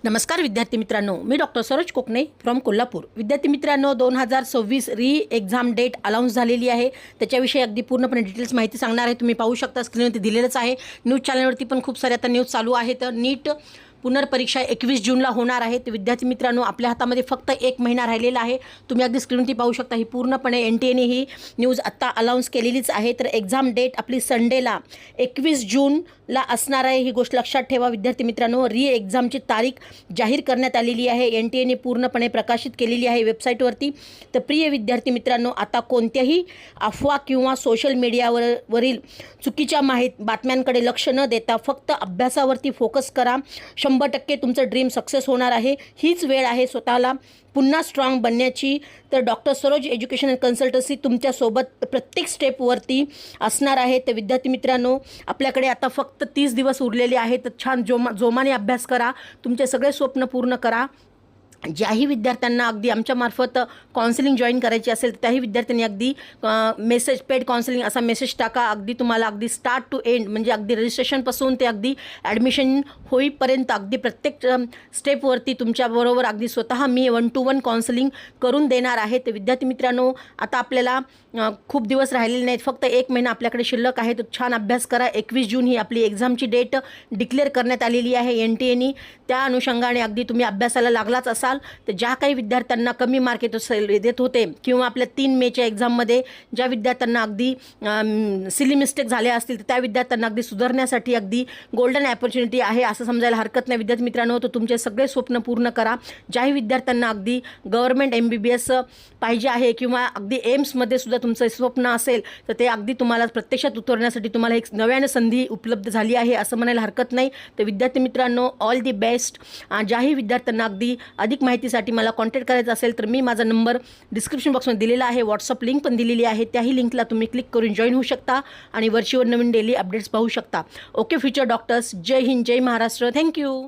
नमस्कार विद्यार्थी मित्रांनो, मी डॉक्टर सरोज कोकणे फ्रॉम कोल्हापूर। विद्यार्थी मित्रांनो, 2026 री एक्झाम डेट अनाउन्स झालेली आहे। त्याच्याविषयी अगदी पूर्णपणे डिटेल्स माहिती सांगणार आहे। तुम्ही पाहू शकता स्क्रीनवरती दिलेलंच आहे। न्यूज चॅनलवरती पण खूप सारे आता न्यूज चालू आहे। तर नीट पुनर्परीक्षा 21 जूनला होणार आहे। तर विद्यार्थी मित्रांनो, आपल्या हातामध्ये फक्त 1 महिना राहिलेला आहे। तुम्ही अगदी स्क्रीनवरती पाहू शकता, ही पूर्णपणे NTA ने ही न्यूज आत्ता अनाउन्स केलेलीच आहे। तर एक्झाम डेट आपली संडेला 21 जूनला असणार आहे, ही गोष्ट लक्षात ठेवा विद्यार्थी मित्रांनो। री एक्झामची तारीख जाहीर करण्यात आलेली आहे, NTA ने पूर्णपणे प्रकाशित केलेली आहे वेबसाईटवरती। तर प्रिय विद्यार्थी मित्रांनो, आता कोणत्याही अफवा किंवा सोशल मीडियावरील चुकीच्या बातम्यांकडे लक्ष न देता फक्त अभ्यासावरती फोकस करा। 100% तुमचं ड्रीम सक्सेस होणार आहे। हीच वेळ आहे स्वतःला पुन्हा स्ट्रॉंग बनण्याची। तर doctor Saroj education and consultancy तुमच्यासोबत प्रत्येक स्टेपवरती असणार आहे। तर विद्यार्थी मित्रांनो, आपल्याकडे आता फक्त 30 दिवस उरलेले आहेत। तर छान जोमाने अभ्यास करा, तुमचे सगळे स्वप्न पूर्ण करा। ज्याही विद्यार्थ्यांना अगदी आमच्यामार्फत काउन्सिलिंग जॉईन करायची असेल तर त्याही विद्यार्थ्यांनी अगदी मेसेज पेड काउन्सिलिंग असा मेसेज टाका। अगदी तुम्हाला अगदी स्टार्ट टू एंड म्हणजे अगदी रजिस्ट्रेशनपासून ते अगदी ॲडमिशन होईपर्यंत अगदी प्रत्येक स्टेपवरती तुमच्याबरोबर अगदी स्वतः मी 1 to 1 काउन्सिलिंग करून देणार आहे। तर विद्यार्थी मित्रांनो, आता आपल्याला खूप दिवस राहिलेले नाहीत, फक्त 1 महिना आपल्याकडे शिल्लक आहे। तर छान अभ्यास करा। 21 जून ही आपली एक्झामची डेट डिक्लेअर करण्यात आलेली आहे NTA ने। त्या अनुषंगाने अगदी तुम्ही अभ्यासाला लागलाच असाल तर ज्या काही विद्यार्थ्यांना कमी मार्क येत होते किंवा आपल्या 3 मेच्या एक्झाममध्ये ज्या विद्यार्थ्यांना अगदी सिली मिस्टेक झाले असतील तर त्या विद्यार्थ्यांना अगदी सुधारण्यासाठी अगदी गोल्डन अपॉर्च्युनिटी आहे असं समजायला हरकत नाही विद्यार्थी मित्रांनो। तर तुमचे सगळे स्वप्न पूर्ण करा। ज्याही विद्यार्थ्यांना अगदी गव्हर्नमेंट MBBS पाहिजे आहे किंवा अगदी एम्समध्ये सुद्धा तुमचं स्वप्न असेल तर ते अगदी तुम्हाला प्रत्यक्षात उतरण्यासाठी तुम्हाला एक नव्याने संधी उपलब्ध झाली आहे असं म्हणायला हरकत नाही। तर विद्यार्थी मित्रांनो, ऑल दी बेस्ट। ज्याही विद्यार्थ्यांना अगदी अधिक माहितीसाठी मला कॉन्टॅक्ट करायचं असेल तर मी माझा नंबर डिस्क्रिप्शन बॉक्समध्ये दिलेला आहे, व्हॉट्सअप लिंक पण दिलेली आहे, त्याही लिंकला तुम्ही क्लिक करून जॉईन होऊ शकता आणि वरचीवर नवीन डेली अपडेट्स पाहू शकता। ओके फ्युचर डॉक्टर्स, जय हिंद, जय महाराष्ट्र, थँक्यू।